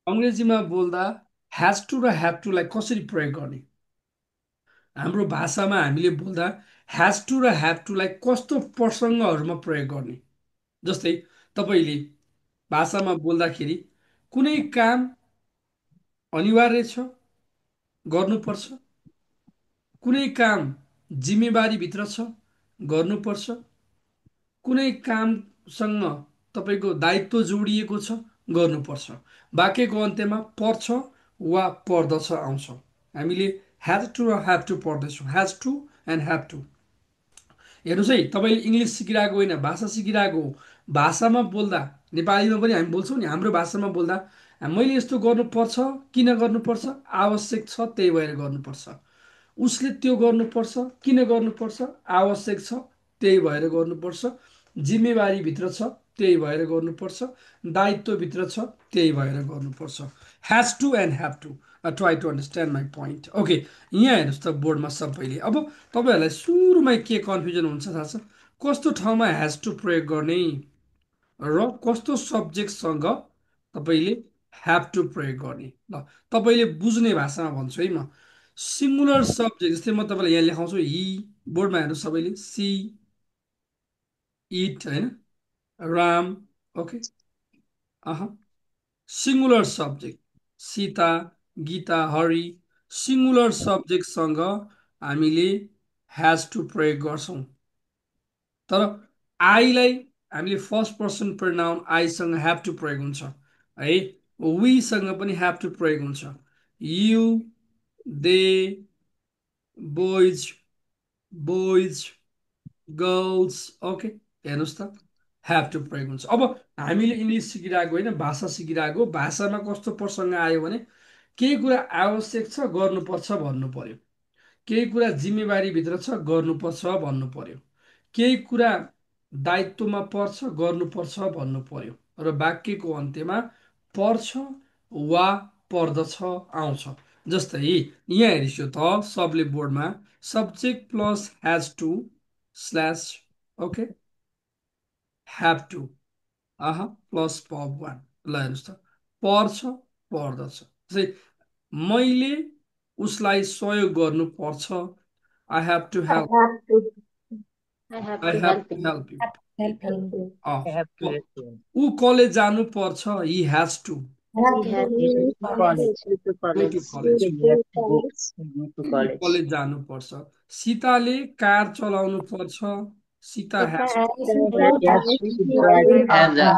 अङ्ग्रेजीमा बोल्दा ह्याज टु र ह्याभ टुलाई कसरी प्रयोग गर्ने? हाम्रो भाषामा हामीले बोल्दा ह्याज टु र ह्याभ टुलाई कस्तो प्रसङ्गहरूमा प्रयोग गर्ने? जस्तै तपाईँले भाषामा बोल्दाखेरि कुनै काम अनिवार्य छ, गर्नुपर्छ, कुनै काम जिम्मेवारीभित्र छ, गर्नुपर्छ, कुनै कामसँग तपाईँको दायित्व जोडिएको छ, गर्नुपर्छ। वाक्यको अन्त्यमा पर्छ वा पर्दछ आउँछ। हामीले ह्याज टु र ह्याभ टु पढ्दैछौँ, has to and have to. हेर्नुहोस् है, तपाईँले इङ्ग्लिस सिकिरहेको होइन, भाषा सिकिरहेको हो। भाषामा बोल्दा, नेपालीमा पनि हामी बोल्छौँ नि, हाम्रो भाषामा बोल्दा मैले यस्तो गर्नुपर्छ, किन गर्नुपर्छ, आवश्यक छ त्यही भएर गर्नुपर्छ। उसले त्यो गर्नुपर्छ, किन गर्नुपर्छ, आवश्यक छ त्यही भएर गर्नुपर्छ। जिम्मेवारीभित्र छ त्यही भएर गर्नुपर्छ। दायित्वभित्र छ त्यही भएर गर्नुपर्छ। Has to and have to. Try to understand my point. Okay, यहाँ हेर्नुहोस् त बोर्डमा सबैले। अब तपाईँहरूलाई सुरुमै के कन्फ्युजन हुन्छ थाहा छ? कस्तो ठाउँमा ह्याज टु प्रयोग गर्ने र कस्तो सब्जेक्टसँग तपाईँले ह्याभ टु प्रयोग गर्ने। ल, तपाईँले बुझ्ने भाषामा भन्छु है म। सिङ्गुलर सब्जेक्ट जस्तै म तपाईँलाई यहाँ लेखाउँछु, हि। बोर्डमा हेर्नु सबैले, सी, इट, होइन, Ram. Okay, uh, singular subject Sita, Gita, Hari. Singular सब्जेक्टसँग हामीले ह्याज टु प्रयोग गर्छौँ। तर आईलाई हामीले फर्स्ट पर्सन प्रनाउन आईसँग ह्याभ टु प्रयोग हुन्छ है। वीसँग पनि ह्याभ टु प्रयोग हुन्छ। You, they, boys, boys, girls. Okay, हेर्नुहोस् त, ह्याभ टु प्रयोग हुन्छ। अब हामीले इङ्ग्लिस सिकिरहेको होइन, भाषा सिकिरहेको। भाषामा कस्तो प्रसङ्ग आयो भने केही कुरा आवश्यक छ, गर्नुपर्छ भन्नु पर्यो। केही कुरा जिम्मेवारीभित्र छ, गर्नुपर्छ भन्नु पर्यो। केही कुरा दायित्वमा पर्छ, गर्नुपर्छ भन्नु पर्यो। र वाक्यको अन्त्यमा पर्छ वा पर्दछ आउँछ। जस्तै यहाँ हेरिसो त सबले बोर्डमा, subject plus has to slash, okay, have to, uh, plus verb one. ल हेर्नुहोस् त, पर्छ, पर्दछ। जस्तै मैले उसलाई सहयोग गर्नुपर्छ, I have to I help, have to, I have I to have help to him. Help you. Help Help him. him. I have to help him. ऊ कलेज जानुपर्छ, he has to I have He to has He to goes leave to college. college. go to go to college. College. He has to go to ऊ college. College जानुपर्छ। सीताले car चलाउनु पर्छ, Sita Sita has has to to He has to drive Have the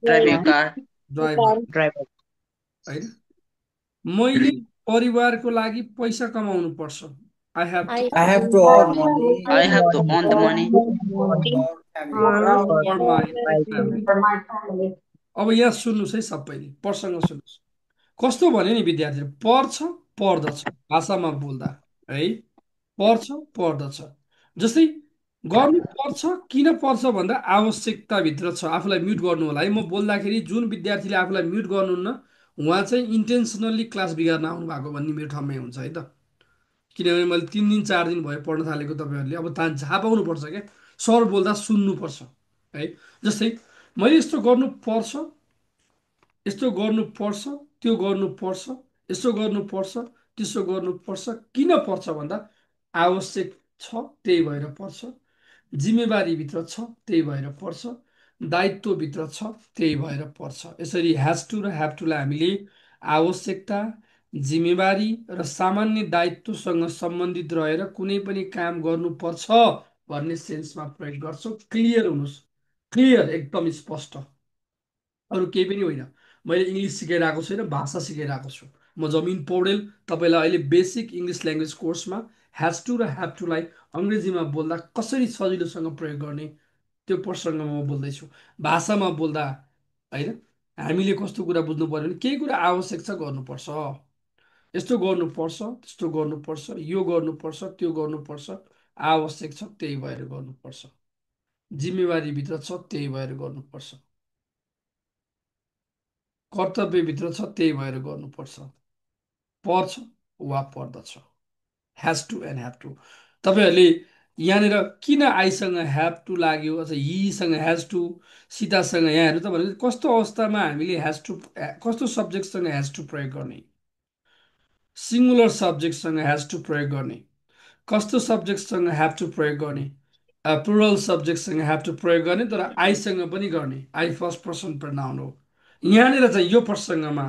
drive a a car. Drive a, driver. होइन। मैले परिवारको लागि पैसा कमाउनु पर्छ, I have to I I have to I earn have to money I earn have to money earn the money money for family. for for for my my family. family. for my family. अब यहाँ सुन्नुहोस् है सबैले, प्रसङ्ग सुन्नुहोस्। कस्तो भने नि विद्यार्थीहरू, पर्छ, पर्दछ भाषामा बोल्दा है, पर्छ, पर्दछ। जस्तै गर्नु पर्छ, किन पर्छ भन्दा आवश्यकताभित्र छ। आफूलाई म्युट गर्नु होला है, म बोल्दाखेरि जुन विद्यार्थीले आफूलाई म्युट गर्नुहुन्न उहाँ चाहिँ इन्टेन्सनल्ली क्लास बिगार्न आउनु भएको भन्ने मेरो ठाउँमै हुन्छ है त। किनभने मैले 3 दिन 4 दिन भयो पढ्न थालेको, तपाईँहरूले अब थाहा पाउनुपर्छ क्या, सर बोल्दा सुन्नुपर्छ है। जस्तै मैले यस्तो गर्नुपर्छ, यस्तो गर्नुपर्छ, त्यो गर्नुपर्छ, यसो गर्नुपर्छ, त्यसो गर्नुपर्छ। किन पर्छ भन्दा आवश्यक छ त्यही भएर पर्छ। जिम्मेवारीभित्र छ त्यही भएर पर्छ। दायित्वभित्र छ त्यही भएर पर्छ। यसरी ह्याज टु र ह्याभ टुलाई हामीले आवश्यकता, जिम्मेवारी र सामान्य दायित्वसँग सम्बन्धित रहेर कुनै पनि काम गर्नुपर्छ भन्ने सेन्समा प्रयोग गर्छौँ। क्लियर हुनुहोस्, क्लियर, एकदम स्पष्ट। अरू केही पनि होइन। मैले इङ्ग्लिस सिकाइरहेको छैन, भाषा सिकाइरहेको छु। म जमिन पौडेल, तपाईँलाई अहिले बेसिक इङ्ग्लिस ल्याङ्ग्वेज कोर्समा ह्याज टु र ह्याभ टुलाई अङ्ग्रेजीमा बोल्दा कसरी सजिलोसँग प्रयोग गर्ने त्यो प्रसङ्गमा म बोल्दैछु। भाषामा बोल्दा होइन, हामीले कस्तो कुरा बुझ्नु पर्यो भने केही कुरा आवश्यक छ, गर्नुपर्छ, यस्तो गर्नुपर्छ, त्यस्तो गर्नुपर्छ, यो गर्नुपर्छ, त्यो गर्नुपर्छ। आवश्यक छ त्यही भएर गर्नुपर्छ। जिम्मेवारीभित्र छ त्यही भएर गर्नुपर्छ। कर्तव्यभित्र छ त्यही भएर गर्नुपर्छ। पर्छ वा पर्दछ, has to and have to. तपाईँहरूले यहाँनिर किन आइसँग ह्याभ टु लाग्यो अझ हिसँग हेज टु, सीतासँग यहाँ हेर्नु त भने कस्तो अवस्थामा हामीले हेज टु, कस्तो सब्जेक्टसँग हेज टु प्रयोग गर्ने, सिङ्गुलर सब्जेक्टसँग हेज टु प्रयोग गर्ने, कस्तो सब्जेक्टसँग ह्याभ टु प्रयोग गर्ने, प्लुरल सब्जेक्टसँग ह्याभ टु प्रयोग गर्ने, तर आइसँग पनि गर्ने। आई फर्स्ट पर्सन प्रनाउन हो। यहाँनिर चाहिँ यो प्रसङ्गमा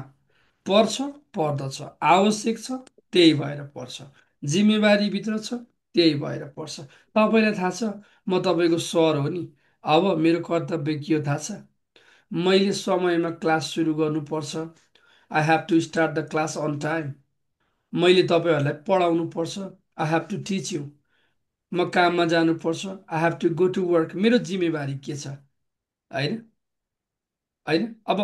पर्छ, पर्दछ, आवश्यक छ त्यही भएर पर्छ, जिम्मेवारीभित्र छ त्यही भएर पर्छ। तपाईँलाई थाहा छ म तपाईँको सर हो नि, अब मेरो कर्तव्य के हो थाहा छ? मैले समयमा क्लास सुरु गर्नुपर्छ। I have to start the class on time. मैले तपाईँहरूलाई पढाउनु पर्छ। I have to teach you. म काममा जानुपर्छ। I have to go to work. मेरो जिम्मेवारी के छ, होइन? होइन, अब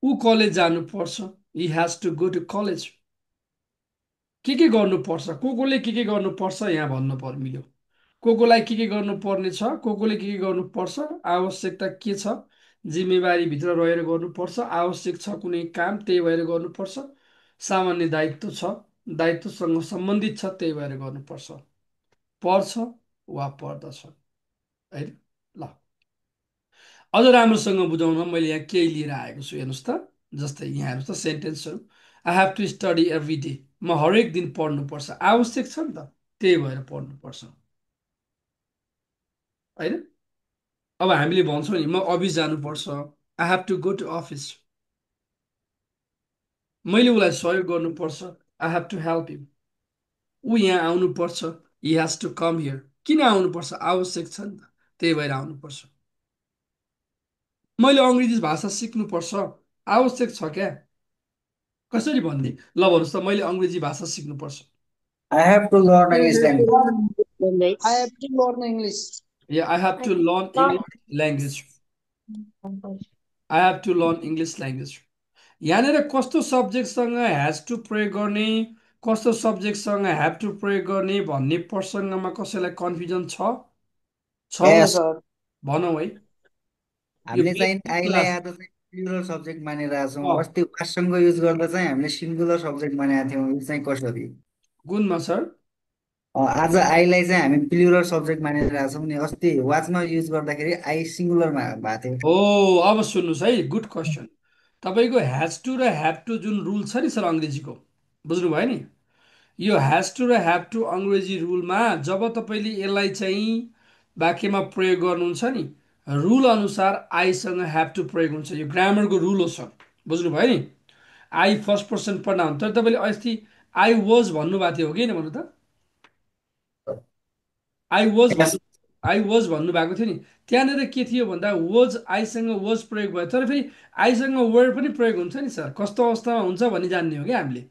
ऊ कलेज जानुपर्छ। He has to go to college. के गर्नुपर्छ, कोले के गर्नुपर्छ यहाँ भन्नु पर्यो। कोलाई के गर्नुपर्ने छ, कोले के गर्नुपर्छ, आवश्यकता के छ, जिम्मेवारीभित्र रहेर गर्नुपर्छ, आवश्यक छ कुनै काम त्यही भएर गर्नुपर्छ, सामान्य दायित्व छ, दायित्वसँग सम्बन्धित छ त्यही भएर गर्नुपर्छ, पर्छ वा पर्दछ, होइन? ल, अझ राम्रोसँग बुझाउन मैले यहाँ केही लिएर आएको छु, हेर्नुहोस् त। जस्तै यहाँ हेर्नुहोस् त सेन्टेन्सहरू। I have to study every day. म हरेक दिन पढ्नुपर्छ, आवश्यक छ नि त, त्यही भएर पढ्नुपर्छ, होइन? अब हामीले भन्छौँ नि म अफिस जानुपर्छ। I have to go to office. मैले उसलाई सहयोग गर्नुपर्छ। I have to help him. ऊ यहाँ आउनुपर्छ। He has to come here. किन आउनुपर्छ? आवश्यक छ नि त, त्यही भएर आउनुपर्छ। मैले अङ्ग्रेजी भाषा सिक्नुपर्छ, आवश्यक छ क्या? कसरी भन्ने? ल भन्नुहोस् त, मैले अङ्ग्रेजी भाषा सिक्नुपर्छ, I have to learn I English have to language. learn language. I have to learn English. या I have I to learn not English language. I have to learn English language. यहाँनिर कस्तो सब्जेक्टसँग हेज टु प्रयोग गर्ने, कस्तो सब्जेक्टसँग have to प्रयोग गर्ने भन्ने प्रसङ्गमा कसैलाई कन्फ्युजन छ? No, Yes. sir. भनौँ है। यो हामीले चाहिँ बेसिक आइलाई क्लास। आज चाहिँ प्लुरल सब्जेक्ट मानिरहेको छौँ। अस्ति वाससँग युज गर्दा चाहिँ हामीले सिङ्गुलर सब्जेक्ट मानेका थियौँ। यो चाहिँ कसरी? गुणमा सर। आज आइलाई चाहिँ हामी प्लुरल सब्जेक्ट मानिरहेको छौँ नि। अस्ति वाचमा युज गर्दाखेरि आई सिङ्गुलरमा भएको थियो। हो, अब सुन्नुहोस् है, गुड क्वेसन। तपाईँको हेज टु र हेभ टु जुन रुल छ नि सर अङ्ग्रेजीको, बुझ्नुभयो नि? यो हेज टु र हेभ टु अङ्ग्रेजी रुलमा जब तपाईँले यसलाई चाहिँ वाक्यमा प्रयोग गर्नुहुन्छ नि, रुल अनुसार आईसँग हेभ टु प्रयोग हुन्छ। यो ग्रामरको रुल हो सर, बुझ्नुभयो नि? I first person pronoun. तर तपाईँले अस्ति आई वाज भन्नुभएको थियो, हो कि होइन भन्नु त? I was Yes. भन्नु, आई वाज भन्नुभएको थियो नि। त्यहाँनिर के थियो भन्दा वाज, आईसँग वाज प्रयोग भयो, तर फेरि आईसँग वर्ड पनि प्रयोग हुन्छ नि सर। कस्तो अवस्थामा हुन्छ भन्ने जान्ने हो क्या हामीले।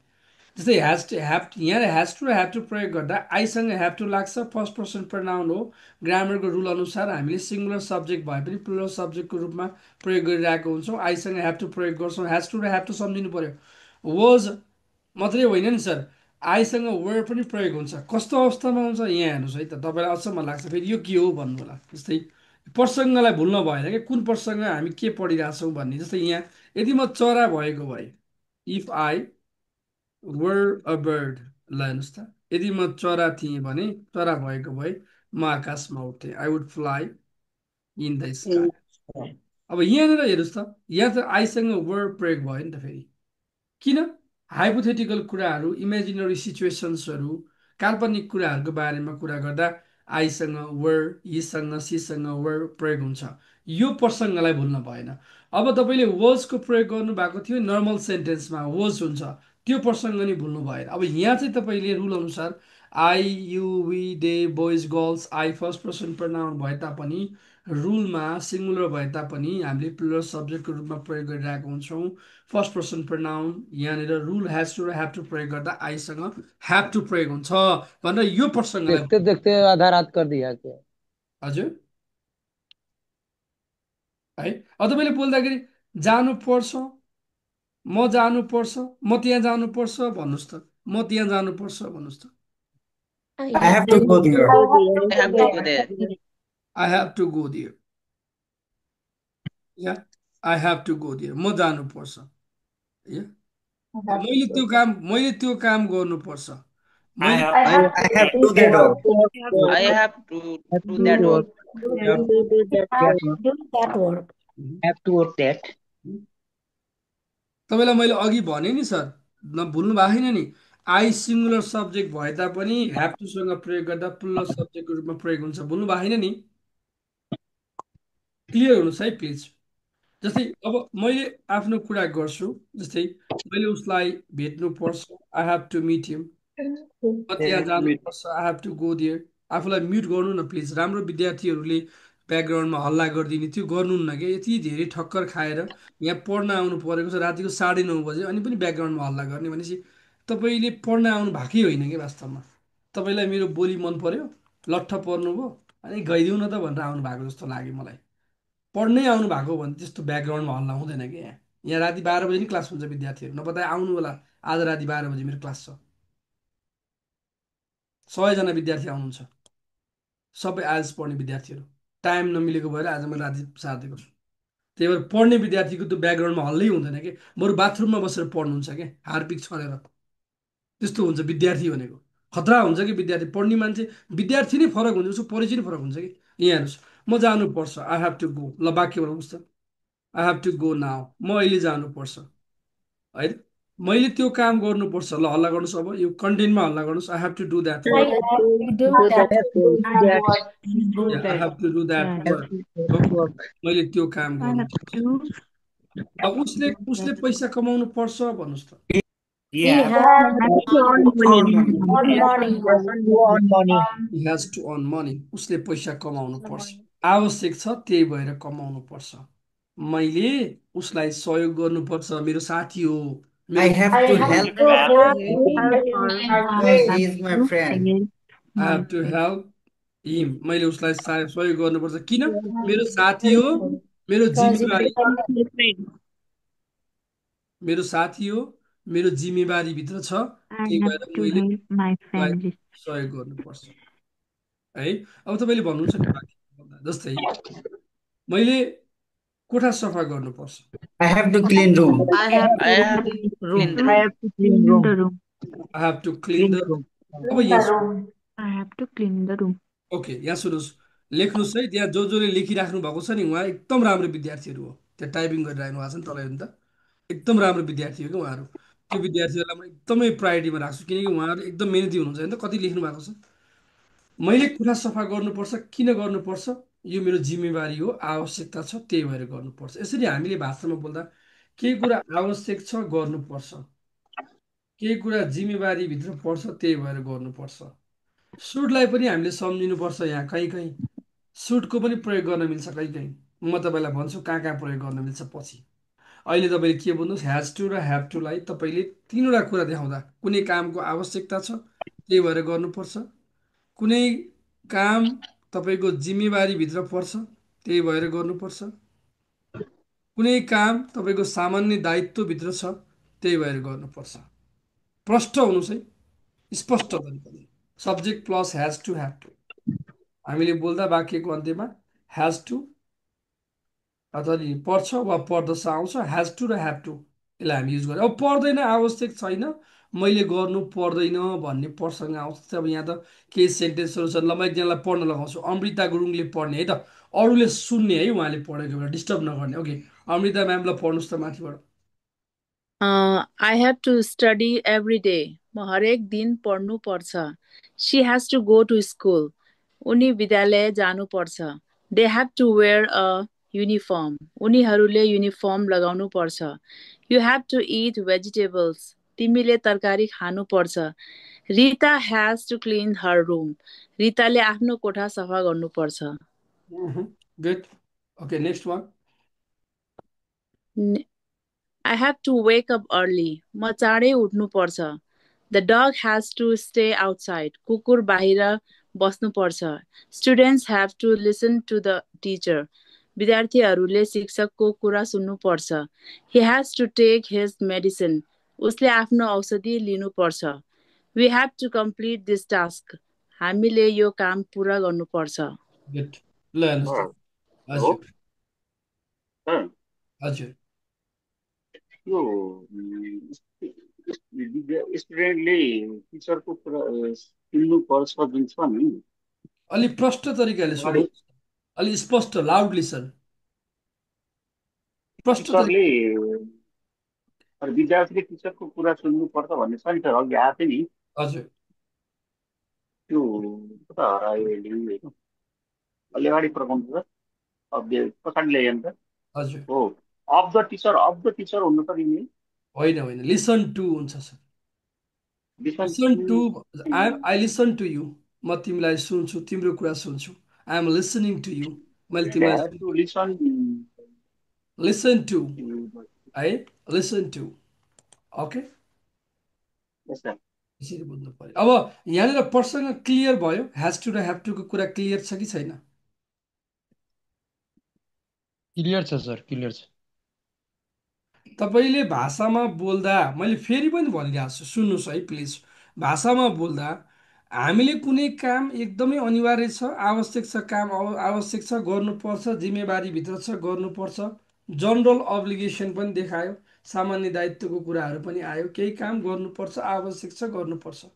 जस्तै हेज टु हेभ, यहाँ हेज टु र हेभ टु प्रयोग गर्दा आईसँग हेभ टु लाग्छ, फर्स्ट पर्सन प्रनाउन हो। ग्रामरको रुल अनुसार हामीले सिङ्गुलर सब्जेक्ट भए पनि प्लुरल सब्जेक्टको रूपमा प्रयोग गरिरहेको हुन्छौँ। आईसँग हेभ टु प्रयोग गर्छौँ। हेज टु र हेभ टु सम्झिनु पर्यो। वाज मात्रै होइन नि सर, आईसँग वर्ड पनि प्रयोग हुन्छ। कस्तो अवस्थामा हुन्छ यहाँ हेर्नुहोस् है त, तपाईँलाई अचम्म लाग्छ फेरि यो के हो भन्नु होला। जस्तै प्रसङ्गलाई भुल्न भएन कि कुन प्रसङ्ग हामी के पढिरहेछौँ भन्ने। जस्तै यहाँ यदि म चरा भएको भए, if I were a bird, ल हेर्नुहोस् त, यदि म चरा थिएँ भने, चरा भएको भए म आकाशमा उठ्थेँ। I would fly in the sky. अब यहाँनिर हेर्नुहोस् त, यहाँ त आईसँग वर्ड प्रयोग भयो नि त फेरि। किन? हाइपोथेटिकल कुराहरू, इमेजिनरी सिचुएसन्सहरू, काल्पनिक कुराहरूको बारेमा कुरा गर्दा आईसँग वर, हिसँग, सीसँग वर प्रयोग हुन्छ। यो प्रसङ्गलाई भुल्न भएन। अब तपाईँले वर्ड्सको प्रयोग गर्नुभएको थियो नर्मल सेन्टेन्समा, वर्ड्स हुन्छ, त्यो प्रसङ्ग नि भुल्नु भएन। अब यहाँ चाहिँ तपाईँले रुल अनुसार I, you, we, they, boys, girls, I first person pronoun भए तापनि, रुलमा सिङ्गुलर भए तापनि हामीले प्लुरल सब्जेक्टको रूपमा प्रयोग गरिरहेको हुन्छौँ। फर्स्ट पर्सन प्रनाउन यहाँनिर रुल हेज टु र हेभ टु प्रयोग गर्दा आईसँग हेभ टु प्रयोग हुन्छ भनेर यो प्रसङ्गलाई। देखते देखते आधा रात कर दिया क्या? हजुर है। अब तपाईँले बोल्दाखेरि जानुपर्छ, म जानुपर्छ, म त्यहाँ जानुपर्छ भन्नुहोस् त, म त्यहाँ जानुपर्छ भन्नुहोस् त। I I have have to go to there. go I have to go there. there. I have to go there, या I have to go there, म जानुपर्छ, या I have to मैले go त्यो there. काम, मैले त्यो काम गर्नुपर्छ, मैले I have to do that work. I have to Have do to that work. work. have Do that That work. work. Do that work. Have to work that. तपाईँलाई मैले अघि भने नि सर नभुल्नु भएको छैन नि आई सिङ्गुलर सब्जेक्ट भए तापनि ह्याभ टुसँग प्रयोग गर्दा प्लुरल सब्जेक्टको रूपमा प्रयोग हुन्छ भुल्नु भएको छैन नि क्लियर हुनुहोस् है प्लिज जस्तै अब मैले आफ्नो कुरा गर्छु जस्तै मैले उसलाई भेट्नु पर्छ I have to meet him म त्यहाँ जानुपर्छ I have to go there आफूलाई म्युट गर्नु न प्लिज राम्रो विद्यार्थीहरूले ब्याकग्राउन्डमा हल्ला गरिदिने त्यो गर्नुहुन्न कि यति धेरै ठक्कर खाएर यहाँ पढ्न आउनु परेको छ रातिको 9:30 बजे अनि पनि ब्याकग्राउन्डमा हल्ला गर्ने भनेपछि तपाईँले पढ्न आउनु भएकै होइन कि वास्तवमा तपाईँलाई मेरो बोली मन पर्यो लट्ठ पर्नुभयो अनि गइदिउँ न त भनेर आउनु भएको जस्तो लाग्यो मलाई पढ्नै आउनु भएको हो भने त्यस्तो ब्याकग्राउन्डमा हल्ला हुँदैन कि यहाँ राति 12 बजे नि क्लास हुन्छ विद्यार्थीहरू नपत्ता आउनु होला आज राति 12 बजे मेरो क्लास छ 100जना विद्यार्थी आउनुहुन्छ सबै आइएल्स पढ्ने विद्यार्थीहरू टाइम नमिलेको भएर आज मैले राति सारिदिएको छु त्यही भएर पढ्ने विद्यार्थीको त्यो ब्याकग्राउन्डमा हल्लै हुँदैन कि बरु बाथरुममा बसेर पढ्नुहुन्छ क्या हार्पिक छरेर त्यस्तो हुन्छ विद्यार्थी भनेको खतरा हुन्छ कि विद्यार्थी पढ्ने मान्छे विद्यार्थी नै फरक हुन्छ उसको परिचय नै फरक हुन्छ कि यहाँ हेर्नुहोस् म जानुपर्छ आई हेभ टु गो ल वाक्य बनाउनुहोस् त I have to go now म अहिले जानुपर्छ है मैले त्यो काम गर्नुपर्छ ल हल्ला गर्नुहोस् अब यो कन्टेन्टमा हल्ला गर्नुहोस् I have to do that I work have to do that Have to do that. I have to do that Have work to do that work. मैले त्यो काम गर्नुपर्छ अब उसले उसले पैसा कमाउनु पर्छ भन्नुहोस् त He He have has to earn money. on money. To earn money. he has to earn money उसले पैसा कमाउनु पर्छ आवश्यक छ त्यही भएर कमाउनु पर्छ मैले उसलाई सहयोग गर्नुपर्छ मेरो साथी हो I मेरो have I to have help to him help because he is my friend. I have to help him मैले उसलाई सहयोग गर्नुपर्छ किन मेरो साथी हो मेरो जिम्मेवारी मेरो साथी हो मेरो जिम्मेवारी भित्र छ त्यही भएर मैले उसलाई सहयोग गर्नुपर्छ है अब तपाईँले भन्नुहुन्छ नि वाक्य भन्दा जस्तै मैले कोठा सफा गर्नुपर्छ I have to clean room. I have to clean the I room. have to clean room. I have to clean Clean the room. अब यहाँ I have to clean the room. Okay यहाँ सुन्नुहोस् लेख्नुहोस् है त्यहाँ जो जसले लेखिराख्नु भएको छ नि उहाँ एकदम राम्रो विद्यार्थीहरू हो त्यहाँ टाइपिङ गरिराख्नु भएको छ नि तल हेर्नु त एकदम राम्रो विद्यार्थी हो कि उहाँहरू त्यो विद्यार्थीहरूलाई म एकदमै प्रायोरिटीमा राख्छु किनकि उहाँहरू एकदम मेहनती हुनुहुन्छ होइन त कति लेख्नु भएको छ मैले कुरा सफा गर्नुपर्छ किन गर्नुपर्छ यो मेरो जिम्मेवारी हो आवश्यकता छ त्यही भएर गर्नुपर्छ यसरी हामीले भाषामा बोल्दा केही कुरा आवश्यक छ गर्नुपर्छ केही कुरा जिम्मेवारीभित्र पर्छ त्यही भएर गर्नुपर्छ सुटलाई पनि हामीले सम्झिनुपर्छ यहाँ कहीँ कहीँ सुटको पनि प्रयोग गर्न मिल्छ कहीँ कहीँ म तपाईँलाई भन्छु कहाँ कहाँ प्रयोग गर्न मिल्छ पछि अहिले तपाईँले के भन्नुहोस् ह्याज टु र ह्याभ टुलाई तपाईँले तिनवटा कुरा देखाउँदा कुनै कामको आवश्यकता छ त्यही भएर गर्नुपर्छ कुनै काम तपाईँको जिम्मेवारीभित्र पर्छ त्यही भएर गर्नुपर्छ कुनै काम तपाईँको सामान्य दायित्वभित्र छ त्यही भएर गर्नुपर्छ प्रष्ट हुनुहोस् है स्पष्ट तरिकाले subject plus has to have to हामीले बोल्दा वाक्यको अन्त्यमा ह्याज टु अथवा नि पर्छ वा पर्दछ आउँछ ह्याज टु र ह्याभ टु यसलाई हामी युज गर्छौँ अब पर्दैन आवश्यक छैन मैले गर्नु पर्दैन भन्ने प्रसङ्ग आउँछ जस्तै अब यहाँ त केही सेन्टेन्सहरू छन् ल म एकजनालाई पढ्न लगाउँछु अमृता गुरुङले पढ्ने है त अरूले सुन्ने है उहाँले पढेको बेला डिस्टर्ब नगर्ने ओके अमृता म्यामलाई पढ्नुहोस् त माथिबाट I have to study every day. म हरेक दिन पढ्नु पर्छ. She has to go to school. उनी विद्यालय जानुपर्छ. They have to wear a uniform. उनीहरूले युनिफर्म लगाउनु पर्छ. You have to eat vegetables. तिमीले तरकारी खानु पर्छ. Rita has to clean her room. रिताले आफ्नो कोठा सफा गर्नुपर्छ. Good okay next one I have to wake up early. म चाँडै उठ्नु पर्छ. The dog has to stay outside. कुकुर बाहिर बस्नु पर्छ. Students have to listen to the teacher. विद्यार्थीहरूले शिक्षकको कुरा सुन्नु पर्छ. He has to take his medicine. उसले आफ्नो औषधि लिनु पर्छ. We have to complete this task. हामीले यो काम पुरा गर्नुपर्छ. गुड ल हेर्नुहोस् त हजुर हजुर यो स्टुडेन्टले टिचरको कुरा सुन्नुपर्छ भन्छ नि अलि प्रष्ट तरिकाले सुन्नु, अलि स्पष्ट, लाउडली सर, प्रष्ट तरिका। टिचरले विद्यार्थीले टिचरको कुरा सुन्नुपर्छ भन्ने छ नि सर, अघि आएको थियो नि हजुर त्यो कता हरायो अहिले होइन? अलि अगाडि पढाउनु छ अब पछाडि ल्यायो नि त हजुर, हो अफ द टिचर हुनु त नि होइन होइन, लिसन टु हुन्छ sir. Listen listen to, to I listen to you, म तिमीलाई सुन्छु, तिम्रो कुरा सुन्छु। I am listening to you, मैले तिमीलाई टु लिसन लिसन टु है, लिसन टु। ओके, यसरी बुझ्नु पर्यो। अब यहाँनिर प्रश्न क्लियर भयो, हेज टु र हेभ टुको कुरा क्लियर छ कि छैन? क्लियर छ सर, क्लियर छ। तपाईँले भाषामा बोल्दा, मैले फेरि पनि भनिरहेको छु, सुन्नुहोस् है प्लिज। भाषामा बोल्दा हामीले कुनै काम एकदमै अनिवार्य छ, आवश्यक छ, काम आवश्यक छ, गर्नुपर्छ, जिम्मेवारीभित्र छ, गर्नुपर्छ, जनरल अब्लिगेसन पनि देखायो, सामान्य दायित्वको कुराहरू पनि आयो, केही काम गर्नुपर्छ, आवश्यक छ, गर्नुपर्छ,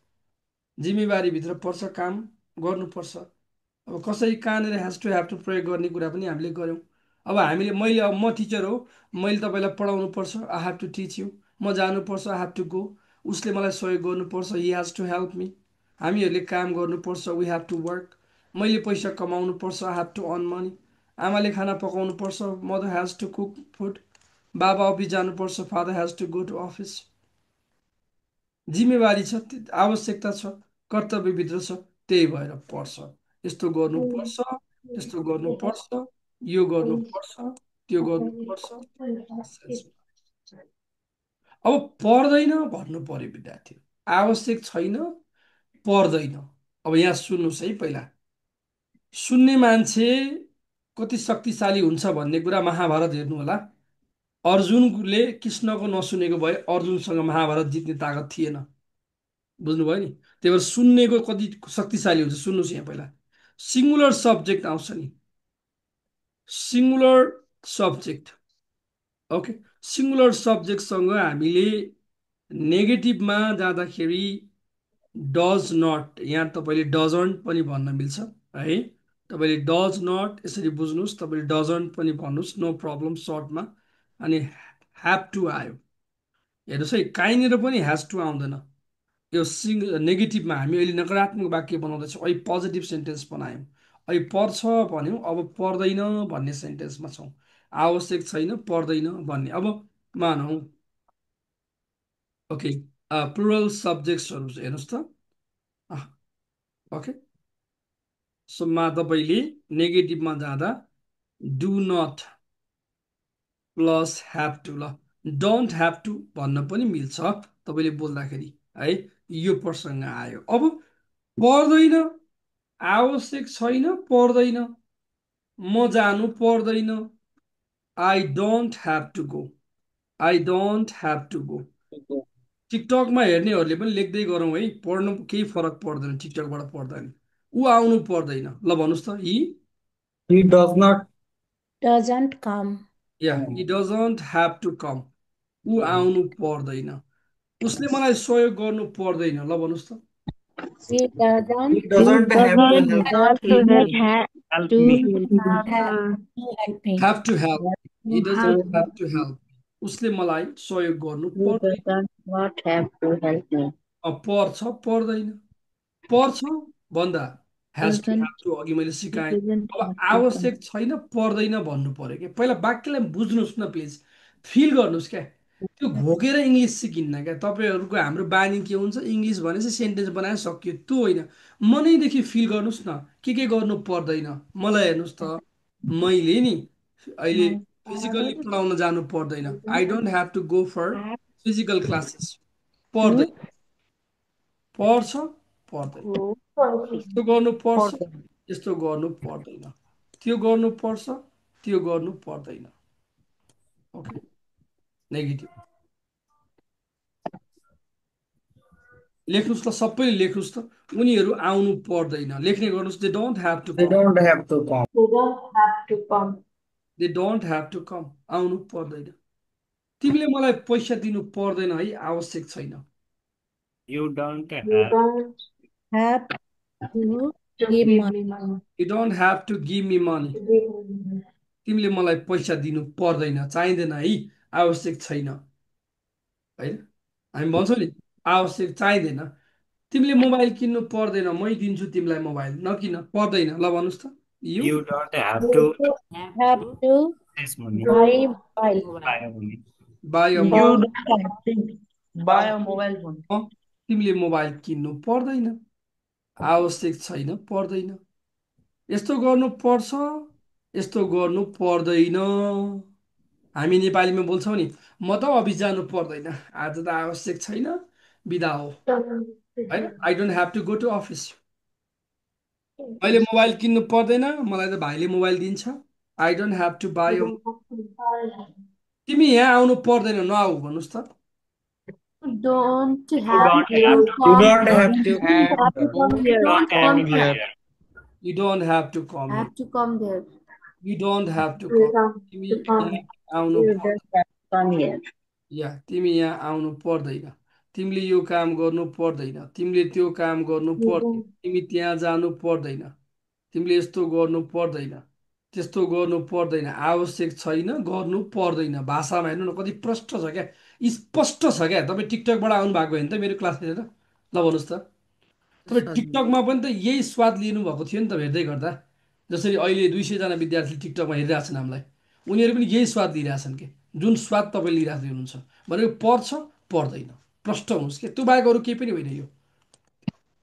जिम्मेवारीभित्र पर्छ, काम गर्नुपर्छ। अब कसरी कहाँनिर हेज टु हेभ टु प्रयोग गर्ने कुरा पनि हामीले गऱ्यौँ। अब हामीले, मैले, अब म टिचर हो, मैले तपाईँलाई पढाउनु पर्छ, I have to teach you, म जानुपर्छ, आई हेभ टु गो, उसले मलाई सहयोग गर्नुपर्छ, he has to help me, हामीहरूले काम गर्नुपर्छ, वी हेभ टु वर्क, मैले पैसा कमाउनु पर्छ, I have to earn money, आमाले खाना पकाउनु पर्छ, mother has to cook food, बाबा अफिस जानुपर्छ, father has to go to office. जिम्मेवारी छ, आवश्यकता छ, कर्तव्यभित्र छ, त्यही भएर पर्छ, यस्तो गर्नुपर्छ, त्यस्तो गर्नुपर्छ, यो गर्नुपर्छ, त्यो गर्नुपर्छ। अब पर्दैन भन्नु पर्यो विद्यार्थी, आवश्यक छैन, पर्दैन। अब यहाँ सुन्नुहोस् है, पहिला सुन्ने मान्छे कति शक्तिशाली हुन्छ भन्ने कुरा महाभारत हेर्नु होला। अर्जुनले कृष्णको नसुनेको भए अर्जुनसँग महाभारत जित्ने तागत थिएन, बुझ्नुभयो नि? त्यही भएर सुन्नेको कति शक्तिशाली हुन्छ, सुन्नुहोस् यहाँ पहिला। सिङ्गुलर सब्जेक्ट आउँछ नि, सिङ्गुलर सब्जेक्ट, ओके, सिङ्गुलर सब्जेक्टसँग हामीले नेगेटिभमा जाँदाखेरि डज नट, यहाँ तपाईँले डजन्ट पनि भन्न मिल्छ है, तपाईँले डज नट यसरी बुझ्नुहोस्, तपाईँले डजन्ट पनि भन्नुहोस्, नो प्रब्लम, सर्टमा। अनि ह्याभ टु आयो, हेर्नुहोस् है, काहीँनिर पनि ह्याज टु आउँदैन। यो नेगेटिभमा हामी अहिले नकारात्मक वाक्य बनाउँदैछौँ, अहिले पोजिटिभ सेन्टेन्स बनायौँ, अहिले पर्छ भन्यौँ, अब पर्दैन भन्ने सेन्टेन्समा छौँ, आवश्यक छैन, पर्दैन भन्ने। अब मानौँ ओके, प्लुरल सब्जेक्ट्सहरू हेर्नुहोस् त, ओके, सोमा तपाईँले नेगेटिभमा जाँदा do not plus have to, ल डोन्ट ह्याभ टु भन्न पनि मिल्छ तपाईँले बोल्दाखेरि है, यो प्रसङ्ग आयो। अब पर्दैन, आवश्यक छैन, पर्दैन, म जानु पर्दैन, I don't have to go, I don't have to go. टिकटकमा हेर्नेहरूले पनि लेख्दै गरौँ है, पढ्नु केही फरक पर्दैन, टिकटकबाट पढ्दा नि। ऊ आउनु पर्दैन, ल भन्नुहोस् त, He does not. Doesn't come. या he doesn't have to come, ऊ आउनु पर्दैन, उसले मलाई सहयोग गर्नु पर्दैन, ल भन्नुहोस् त। He doesn't He doesn't have to have help to me. help to me. help me. Have to help, he doesn't have to help, उसले मलाई सहयोग गर्नु He पर्दैन। does not have to help me. पर्छ, पर्दैन, पर्छ भन्दा has to Doesn't have to, अघि मैले सिकाएँ। doesn't अब have to come. आवश्यक छैन, पर्दैन भन्नु पर्यो क्या, पहिला वाक्यलाई बुझ्नुहोस् न प्लिज, फिल गर्नुहोस् क्या, त्यो घोकेर इङ्ग्लिस सिकिन्न क्या। तपाईँहरूको हाम्रो बानी के हुन्छ, इङ्ग्लिस भनेपछि सेन्टेन्स बनाएर सक्यो, त्यो होइन, मनैदेखि फिल गर्नुहोस् न, के गर्नु पर्दैन। मलाई हेर्नुहोस् त, मैले नि अहिले My फिजिकल्ली father पढाउन जानु पर्दैन, I don't have to go for have physical classes, to पर्दैन, पर्छ, पर्दैन, go यस्तो गर्नु पर्छ, पर्दैन। यस्तो गर्नु पर्दैन, त्यो गर्नुपर्छ, त्यो गर्नु पर्दैन, ओके, नेगेटिभ। लेख्नुहोस् त, सबैले लेख्नुहोस् त, उनीहरू आउनु पर्दैन, लेख्ने गर्नुहोस्, they don't have to They come, don't have to come. They don't have to come. They don't have to come, आउनु पर्दैन। तिमीले मलाई पैसा दिनु पर्दैन है, आवश्यक छैन, You don't You have don't Have to to give give money. me money. You don't have to give me money. To give me money. तिमीले मलाई पैसा दिनु पर्दैन, चाहिँदैन है, आवश्यक छैन, होइन? हामी भन्छौँ नि आवश्यक चाहिँदैन। तिमीले मोबाइल किन्नु पर्दैन, मै दिन्छु तिमीलाई मोबाइल, नकिन, पर्दैन। ल भन्नुहोस् त, you you don't have You to have to this money. buy Don't mobile. Buy money. By a You mobile. don't have to buy a mobile phone. तिमीले मोबाइल किन्नु पर्दैन, आवश्यक छैन, पर्दैन। यस्तो गर्नु पर्छ, यस्तो गर्नु पर्दैन। हामी नेपालीमा बोल्छौँ नि, म त अफिस जानु पर्दैन, आज त आवश्यक छैन, बिदा हो, होइन? I don't have to go to office. मैले मोबाइल किन्नु पर्दैन, मलाई त भाइले मोबाइल दिन्छ। I don't have to buy a. तिमी यहाँ आउनु पर्दैन, नआऊ भन्नुहोस् त। don't You have don't have to to. You come. don't have to. Have to come You here. don't have Come to here. here. You don't have to come here. Have to come there. You don't have to You come. come तिमी to come. यहाँ आउनु You पर्दैन। just have to come here. या तिमी यहाँ आउनु पर्दैन, तिमीले यो काम गर्नु पर्दैन, तिमीले त्यो काम गर्नु You पर्दैन, don't. तिमी त्यहाँ जानु पर्दैन, तिमीले यस्तो गर्नु पर्दैन, त्यस्तो गर्नु पर्दैन, आवश्यक छैन, गर्नु पर्दैन। भाषामा हेर्नु न कति प्रष्ट छ क्या, स्पष्ट छ क्या। तपाईँ टिकटकबाट आउनु भएको होइन त मेरो क्लास हेरेर? ल भन्नुहोस् त, तपाईँ टिकटकमा पनि त यही स्वाद लिनुभएको थियो नि त हेर्दै गर्दा। जसरी अहिले 200जना विद्यार्थी टिकटकमा हेरिरहेछन् हामीलाई, उनीहरू पनि यही स्वाद लिइरहेछन् कि जुन स्वाद तपाईँ लिइरहेको हुनुहुन्छ। भनेको पर्छ, पर्दैन, प्रष्ट हुनुहोस् कि त्यो बाहेक अरू केही पनि होइन यो।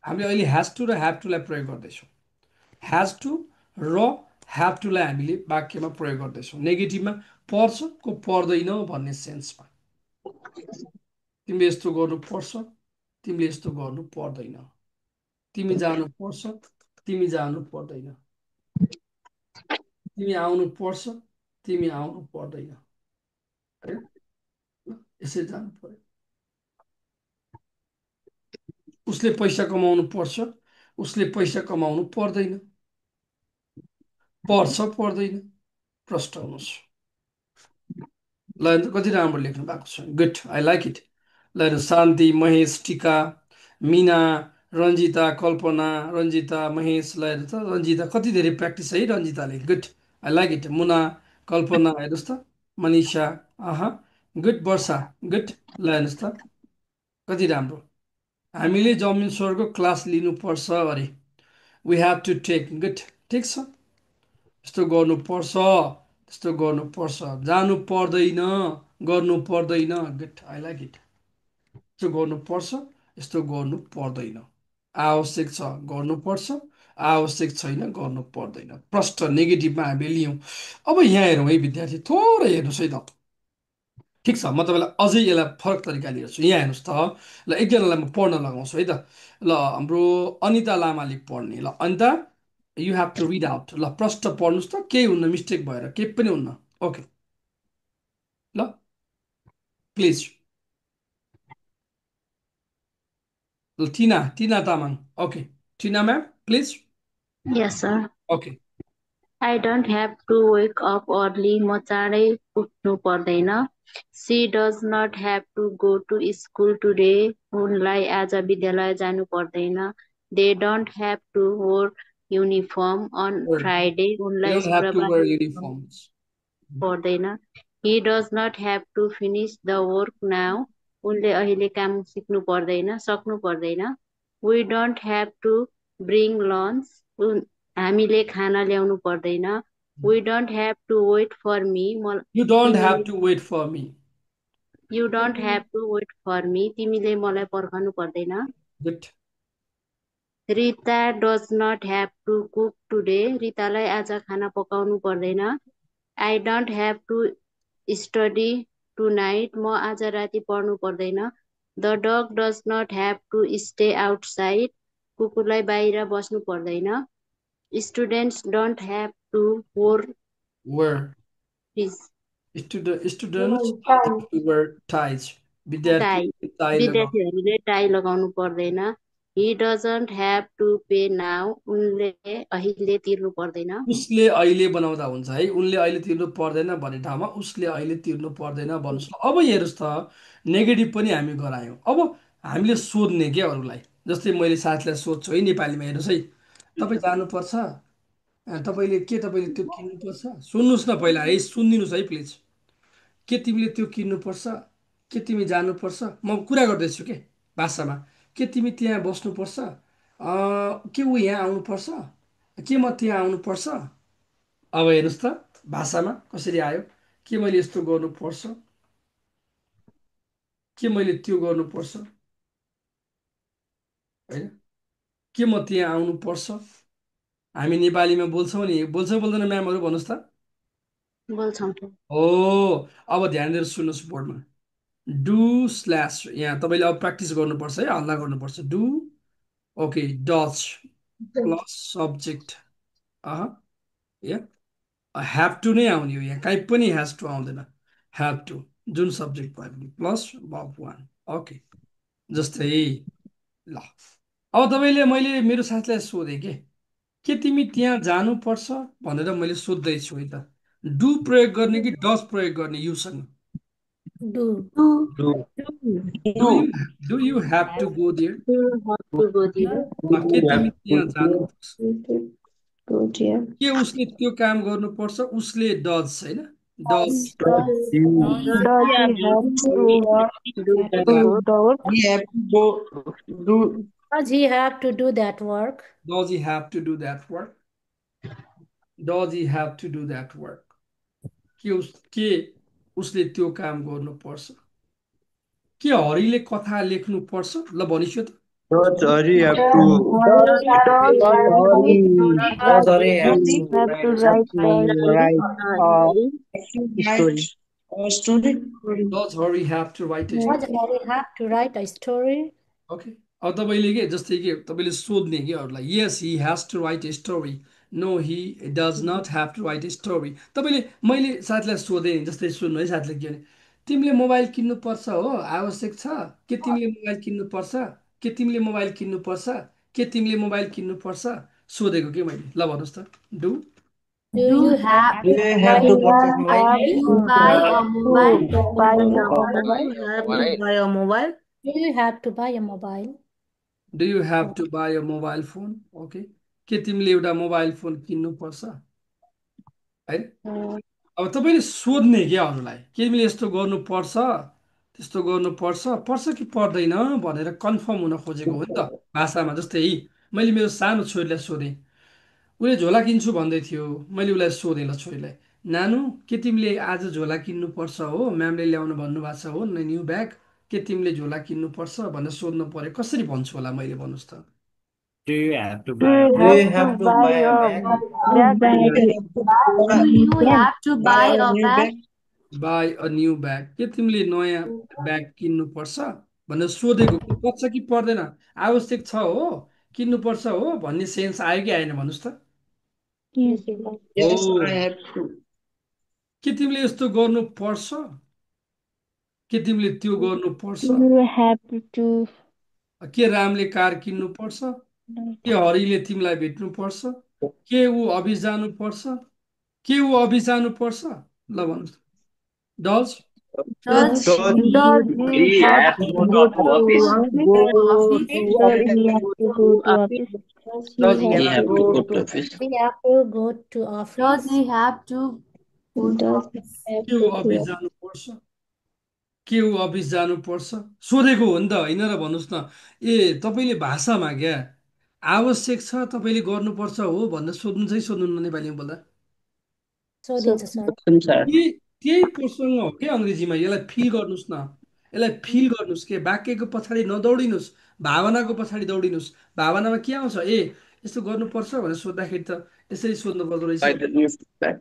हामीले अहिले ह्याज टु र ह्याभ टुलाई प्रयोग गर्दैछौँ। ह्याज टु र ह्याभ टुलाई हामीले वाक्यमा प्रयोग गर्दैछौँ, नेगेटिभमा पर्छ को पर्दैन भन्ने सेन्समा। तिमीले यस्तो गर्नुपर्छ, तिमीले यस्तो गर्नु पर्दैन, तिमी जानुपर्छ, तिमी जानु पर्दैन, तिमी आउनु पर्छ, तिमी आउनु पर्दैन, होइन? यसरी जानु पर्यो। उसले पैसा कमाउनु पर्छ, उसले पैसा कमाउनु पर्दैन, पर्छ, पर्दैन, प्रष्ट हुनुहोस्। ल हेर्नु कति राम्रो लेख्नु भएको छ, गुड, आई लाइक इट। ल हेर्नु शान्ति, महेश, टिका, मिना, रन्जिता, कल्पना, रन्जिता, महेश। ल हेर्नु त रन्जिता कति धेरै प्र्याक्टिस है रन्जिताले, गुड, आई लाइक इट। मुना, कल्पना, हेर्नुहोस् त, मनिषा, गुड, वर्षा, गुड। ल हेर्नुहोस् त कति राम्रो। हामीले जमिन स्वरको क्लास लिनुपर्छ अरे, we have to take, good, ठिक छ। यस्तो गर्नुपर्छ, त्यस्तो गर्नुपर्छ, जानु पर्दैन, गर्नु पर्दैन, गुड, आई लाइक इट। यस्तो गर्नुपर्छ, यस्तो गर्नु पर्दैन, आवश्यक छ, गर्नुपर्छ, आवश्यक छैन, गर्नु पर्दैन। प्रष्ट नेगेटिभमा हामीले लियौँ। अब यहाँ हेरौँ है विद्यार्थी, थोरै हेर्नुहोस् है त। ठिक छ, म तपाईँलाई अझै यसलाई फरक तरिकाले हेर्छु। यहाँ हेर्नुहोस् त, ल एकजनालाई म पढ्न लगाउँछु है त। ल हाम्रो अनिता लामाले पढ्ने। ल Anita, you have to read out. ल प्रष्ट पढ्नुहोस् त, केही हुन्न, मिस्टेक भएर केही पनि हुन्न। ओके, ल प्लिज। ल टिना, टिना तामाङ, ओके, टिना ma'am please. Yes, sir. Okay, I don't have to wake up early. म चाँडै उठ्नु पर्दैन. She does not have to go to school today. उनलाई आज विद्यालय जानु पर्दैन. They don't have to wear uniform on Friday. You उनलाई डोन्ट हेभ टु शुक्रबार वेयर युनिफर्म युनिफर्म्स। पर्दैन. He does not have to finish the work now. उनले अहिले काम सिक्नु पर्दैन, सक्नु पर्दैन. We don't have to bring lunch. हामीले खाना ल्याउनु पर्दैन. We don't have to wait for me. You don't have तिमीले to wait for me, You don't have to wait for me. तिमीले मलाई पर्खनु पर्दैन. Good. Rita does not have to cook today. रितालाई आज खाना पकाउनु पर्दैन. I don't have to study tonight. म आज राति पढ्नु पर्दैन. The dog does not have to stay outside. कुकुरलाई बाहिर बस्नु पर्दैन. Students don't have to wear wear ties. Students have to wear ties. विद्यार्थी टाई लगाउनु। विद्यार्थीहरूले टाई लगाउनु पर्दैन. He doesn't have to pay now. उनले अहिले तिर्नु पर्दैन. उसले अहिले बनाउँदा हुन्छ है, उनले अहिले तिर्नु पर्दैन भन्ने ठाउँमा उसले अहिले तिर्नु पर्दैन भन्नुहोस्। अब हेर्नुहोस् त, नेगेटिभ पनि हामी गरायौँ। अब हामीले सोध्ने के अरूलाई। जस्तै मैले साथीलाई सोध्छु है नेपालीमा, हेर्नुहोस् है, तपाईँ जानुपर्छ, तपाईँले त्यो किन्नुपर्छ। सुन्नुहोस् न पहिला है, सुनिदिनुहोस् है प्लिज। के तिमीले त्यो किन्नुपर्छ, के तिमी जानुपर्छ, म कुरा गर्दैछु के भाषामा। के तिमी त्यहाँ बस्नुपर्छ, के ऊ यहाँ आउनुपर्छ, के म त्यहाँ आउनुपर्छ। अब हेर्नुहोस् त भाषामा कसरी आयो। के मैले यस्तो गर्नुपर्छ, के मैले त्यो गर्नुपर्छ, होइन, के म त्यहाँ आउनुपर्छ। हामी नेपालीमा बोल्छौँ नि, बोल्छ बोल्दैन म्यामहरू भन्नुहोस् त। बोल्छौँ। हो, अब ध्यान दिएर सुन्नुहोस् बोर्डमा। डु स्ल्यास, यहाँ तपाईँले अब प्र्याक्टिस गर्नुपर्छ है, हल्ला गर्नुपर्छ। Do, okay, Dutch plus subject, अह या ह्याभ टु नै आउने हो, यहाँ काहीँ पनि ह्याज टु आउँदैन। ह्याभ टु, जुन सब्जेक्ट भयो भने प्लस भब वान, ओके। जस्तै ल, अब तपाईँले, मैले मेरो साथीलाई सोधेँ के तिमी त्यहाँ जानुपर्छ भनेर मैले सोध्दैछु है त। डु प्रयोग गर्ने कि डज प्रयोग गर्ने युसँग। Do. Do. Do you do you have to go there, के तिमी त्यहाँ जानुपर्छ। Go dear. के उसले त्यो काम गर्नुपर्छ, उसले डज होइन, does. Does he have to do the work? We have to go do. Does he have to do that work? Does he have to do that work, does he have to do that work. के उसले त्यो काम गर्नुपर्छ। के हरिले कथा लेख्नुपर्छ, ल भनिस्यो त। Does Hari have Does to does अरे Does have he to have to write write the write Story. Story. Hari have to write a Does story. Harry have to write a story? ओके, अब तपाईँले के जस्तै कि तपाईँले सोध्ने कि अरूलाई, yes he has to write a story, no he does not have to write a story. तपाईँले, मैले साथीलाई सोधेँ, जस्तै सुन्नु है, साथीले के भने, तिमीले मोबाइल किन्नुपर्छ हो, आवश्यक छ, के तिमीले मोबाइल किन्नुपर्छ, के तिमीले मोबाइल किन्नुपर्छ, के तिमीले मोबाइल किन्नुपर्छ, सोधेको कि मैले। ल भन्नुहोस् त, do Do you have Do to you buy have to purchase mobile? A mobile. to buy a mobile? Have to buy a mobile? Do you have to buy a mobile? Do you have to buy a mobile phone, okay. के तिमीले एउटा mobile phone किन्नुपर्छ, होइन। अब तपाईँले सोध्ने क्या अरूलाई, के तिमीले यस्तो गर्नुपर्छ, त्यस्तो गर्नुपर्छ, पर्छ कि पर्दैन भनेर कन्फर्म हुन खोजेको हो नि त भाषामा। जस्तै मैले मेरो सानो छोरीलाई सोधेँ, उसले झोला किन्छु भन्दै थियो, मैले उसलाई सोधेँ, ल छोरीलाई, नानु के तिमीले आज झोला किन्नुपर्छ हो, म्यामले ल्याउनु भन्नुभएको छ हो न्यू ब्याग, के तिमीले झोला किन्नुपर्छ भनेर सोध्नु पर्यो, कसरी भन्छु होला मैले, भन्नुहोस् त। Do you have to Do buy you do have you have to to buy buy a a bag? bag? You have to Buy buy a a new bag. bag? By a new bag, के तिमीले नयाँ bag किन्नुपर्छ भनेर सोधेको, पर्छ कि पर्दैन, आवश्यक छ हो, किन्नुपर्छ हो भन्ने सेन्स आयो कि आएन भन्नुहोस् त। Yes. Yes, I हो, have to. के तिमीले यस्तो गर्नुपर्छ, के तिमीले त्यो गर्नुपर्छ। You have to के रामले कार किन्नुपर्छ, के हरिले तिमीलाई भेट्नुपर्छ, के ऊ अफिस जानुपर्छ, के ऊ अफिस जानुपर्छ। ल भन्नुहोस्, does Does Does he he He have has to to go go to to office. office? go to office? Does he have to go to office? Does He Hee He has have have to to go go to to office. We have to go to Does office. he have to go to Does he office? have के ऊ to office जानुपर्छ, के ऊ office जानुपर्छ, सोधेको हो नि त, होइन र भन्नुहोस् न। ए तपाईँले भाषामा क्या आवश्यक छ, तपाईँले गर्नुपर्छ हो भनेर सोध्नु चाहिँ सोध्नु नेपालीमा बोल्दा, So sir. Sir. यही त्यही प्रसङ्ग हो क्या अङ्ग्रेजीमा। यसलाई फिल गर्नुहोस् न, यसलाई फिल गर्नुहोस्, के वाक्यको पछाडि नदौडिनुहोस्, भावनाको पछाडि दौडिनुहोस्। भावनामा के आउँछ, ए यस्तो गर्नुपर्छ भनेर सोद्धाखेरि त यसरी सोध्नु पर्दो रहेछ Buy the new bag.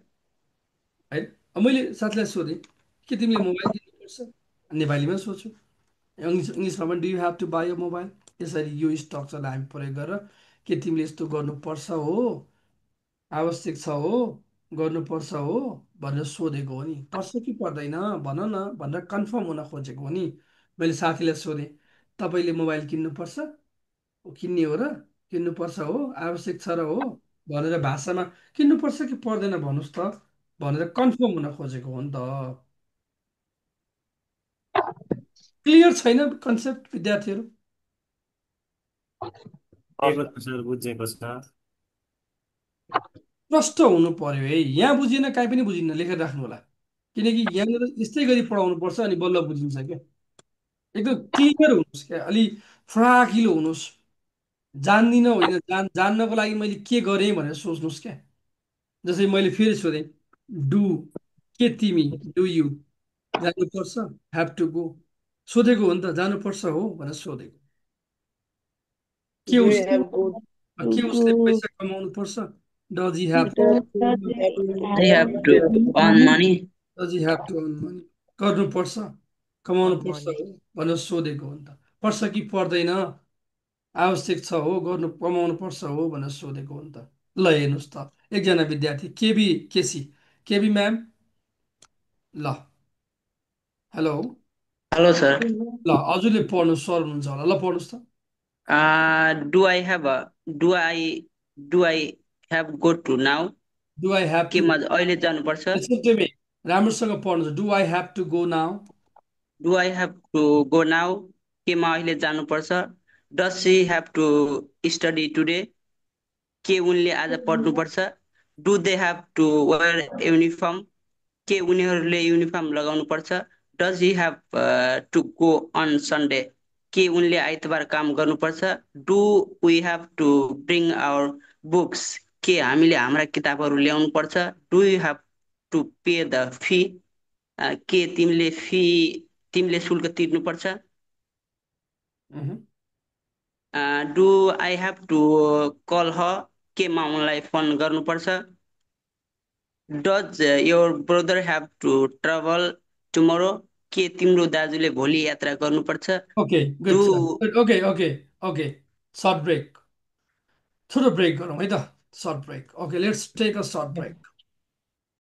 होइन। अब मैले साथीलाई सोधेँ, के तिमीले मोबाइल किन्नुपर्छ, नेपालीमा सोध्छु, इङ्ग्लिसमा पनि do you have to buy a mobile. यसरी यो स्ट्रक्चरलाई हामी प्रयोग गरेर, के तिमीले यस्तो गर्नुपर्छ हो, आवश्यक छ हो, गर्नुपर्छ हो भनेर सोधेको हो नि, पर्छ कि पर्दैन भन न भनेर कन्फर्म हुन खोजेको हो नि। मैले साथीलाई सोधेँ, तपाईँले मोबाइल किन्नुपर्छ, किन्ने हो र, किन्नुपर्छ हो, आवश्यक छ र हो भनेर भाषामा किन्नुपर्छ कि पर्दैन भन्नुहोस् त भनेर कन्फर्म हुन खोजेको हो नि त। क्लियर छैन कन्सेप्ट विद्यार्थीहरू। बुझेको छ सर, बुझेको छ। प्रष्ट हुनु पर्यो है। यहाँ बुझिएन काहीँ पनि बुझिन्न, लेखेर राख्नु होला। किनकि यहाँनिर यस्तै गरी पढाउनु पर्छ, अनि बल्ल बुझिन्छ क्या। एकदम क्लियर हुनुहोस् क्या, अलि फराकिलो हुनुहोस्। जान्दिनँ होइन, जान्नको लागि मैले के गरेँ भनेर सोच्नुहोस् क्या। जस्तै मैले फेरि सोधेँ, डु, के तिमी, डु यु जानुपर्छ, ह्याभ टु गो, सोधेको हो नि त, जानुपर्छ हो भनेर सोधेको। के Do you उसले have good? के उसले पैसा कमाउनु पर्छ, does he have, Does he They They have have have to to to earn earn money. Does he have to earn money, गर्नुपर्छ, कमाउनु earn पर्छ money? हो भनेर सोधेको हो नि त। पर्छ कि पर्दैन, आवश्यक छ हो, गर्नु कमाउनु पर्छ हो भनेर सोधेको हो नि त। ल हेर्नुहोस् त, एकजना विद्यार्थी केबी केसी, केबी म्याम, ल हेलो, हेलो सर। ल हजुरले पढ्नु, सर हुनुहुन्छ होला, ल पढ्नुहोस् त। Do I have go to now? Do I have के टु, म अहिले जानुपर्छ? लिसन टु मी, राम्रोसँग पढ्नुहोस्। Do I have to go now, do I have to go now? के म अहिले जानुपर्छ? Does she have to study today? के उनले आज पढ्नुपर्छ? Do they have to wear uniform? के उनीहरूले युनिफर्म लगाउनु पर्छ? Does he have to go on Sunday? के उनले आइतबार काम गर्नुपर्छ? Do we have to bring our books? के हामीले हाम्रा किताबहरू ल्याउनु पर्छ? Do you have to pay the fee? के तिमीले शुल्क तिर्नुपर्छ? Do I have to call her? के म उनलाई फोन गर्नुपर्छ? Does your brother have to travel tomorrow? के तिम्रो दाजुले भोलि यात्रा गर्नुपर्छ? Okay good do sir, good, okay okay okay, short break, छोटो ब्रेक गरौँ है त, short break. Okay let's take a short brake.